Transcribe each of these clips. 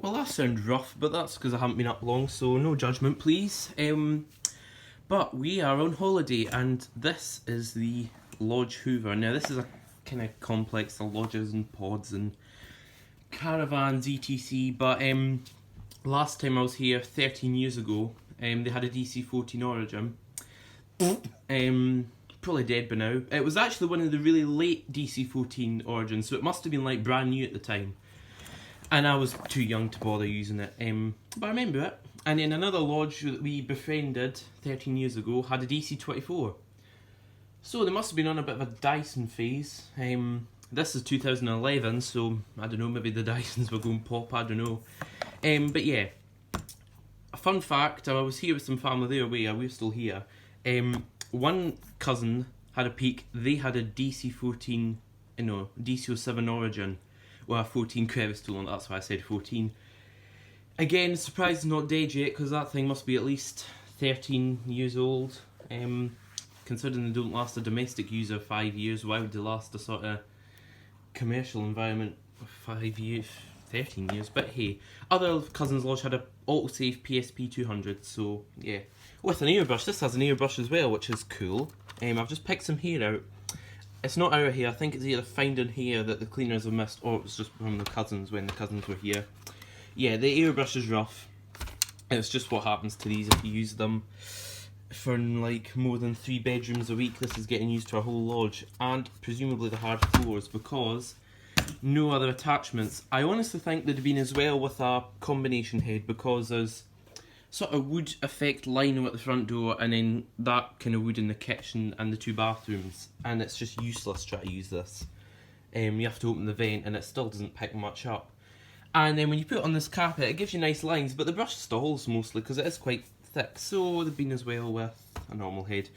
Well, that sounds rough, but that's because I haven't been up long, so no judgment, please. But we are on holiday, and this is the Lodge Hoover. Now, this is a kind of complex of lodges and pods and caravans, etc. But last time I was here 13 years ago, they had a DC-14 Origin. Probably dead by now. It was actually one of the really late DC-14 Origins, so it must have been like brand new at the time. And I was too young to bother using it, but I remember it. And then another lodge that we befriended 13 years ago had a DC-24. So they must have been on a bit of a Dyson phase. This is 2011, so I don't know, maybe the Dysons were going pop, I don't know. But yeah, a fun fact, I was here with some family there, we're still here. One cousin had a peak, they had a DC-14, DC-07 Origin. Well, a 14 crevice tool on it, that's why I said 14. Again, surprised it's not dead yet, because that thing must be at least 13 years old. Considering they don't last a domestic user 5 years, why would they last a sort of commercial environment for 5 years, 13 years? But hey, other cousins' lodge had a autosave PSP 200, so yeah. With an airbrush, this has an airbrush as well, which is cool. I've just picked some hair out. It's not our hair, I think it's either finding hair that the cleaners have missed, or it was just from the cousins when the cousins were here. Yeah, the airbrush is rough. It's just what happens to these if you use them for like more than 3 bedrooms a week. This is getting used to a whole lodge, and presumably the hard floors, because no other attachments. I honestly think they'd have been as well with a combination head, because there's sort of wood effect lino at the front door, and then that kind of wood in the kitchen and the 2 bathrooms, and it's just useless trying to use this. You have to open the vent and it still doesn't pick much up. And then when you put it on this carpet, it gives you nice lines, but the brush stalls mostly because it is quite thick, so they've been as well with a normal head.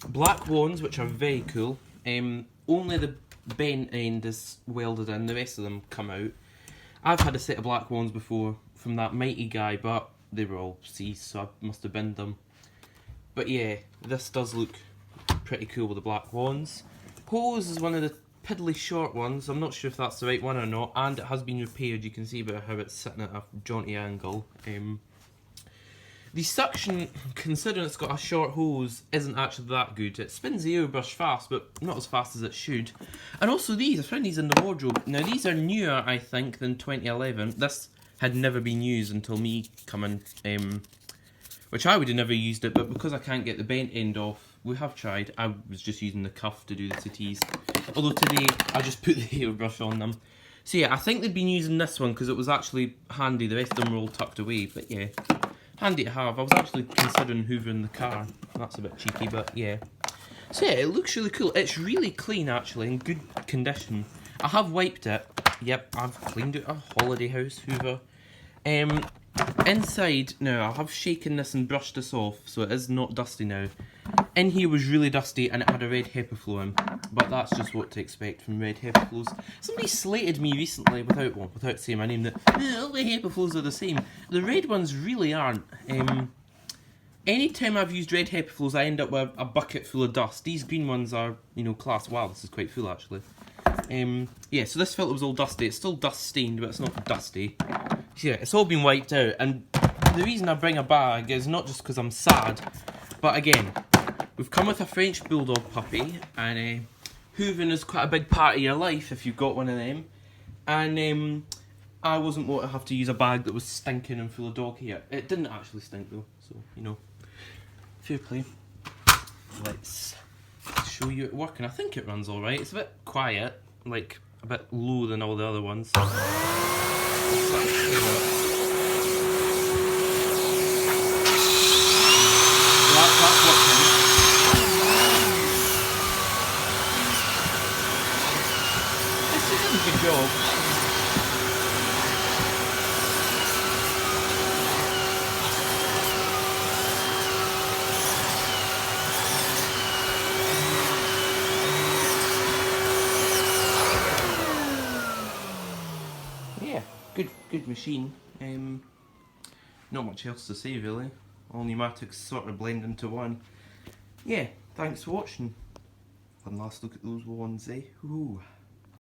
Black wands, which are very cool. Only the bent end is welded in, the rest of them come out. I've had a set of black wands before from that Mighty guy, but they were all seized, so I must have binned them. But yeah, this does look pretty cool with the black wands. Hose is one of the piddly short ones. I'm not sure if that's the right one or not, and it has been repaired. You can see about how it's sitting at a jaunty angle. The suction, considering it's got a short hose, isn't actually that good. It spins the airbrush fast, but not as fast as it should. And also these, I found these in the wardrobe. Now these are newer, I think, than 2011. This had never been used until me coming, which I would have never used it, but because I can't get the bent end off, we have tried. I was just using the cuff to do the CTs. Although today, I just put the hairbrush on them. So yeah, I think they'd been using this one because it was actually handy. The rest of them were all tucked away, but yeah, handy to have. I was actually considering hoovering the car. That's a bit cheeky, but yeah. So yeah, it looks really cool. It's really clean actually, in good condition. I have wiped it. Yep, I've cleaned it a holiday house Hoover. Inside, now I have shaken this and brushed this off, so it is not dusty now. In here was really dusty and it had a red HEPA flow in, but that's just what to expect from red HEPA flows. Somebody slated me recently, without saying my name, that all the HEPA flows are the same. The red ones really aren't. Anytime I've used red HEPA flows, I end up with a bucket full of dust. These green ones are, class. Wow, this is quite full actually. Yeah, so this filter was all dusty. It's still dust stained, but it's not dusty. So yeah, it's all been wiped out, and the reason I bring a bag is not just because I'm sad, but again, we've come with a French Bulldog puppy, and hoovering is quite a big part of your life if you've got one of them, and I wasn't going to have to use a bag that was stinking and full of dog hair. It didn't actually stink though, so, fair play. Let's show you it working. I think it runs alright. It's a bit quiet, like a bit low than all the other ones. That's working. This is doing a good job. Yeah, good machine. Not much else to say really. All Numatics sort of blend into one. Yeah, thanks for watching. One last look at those wands, eh? Ooh.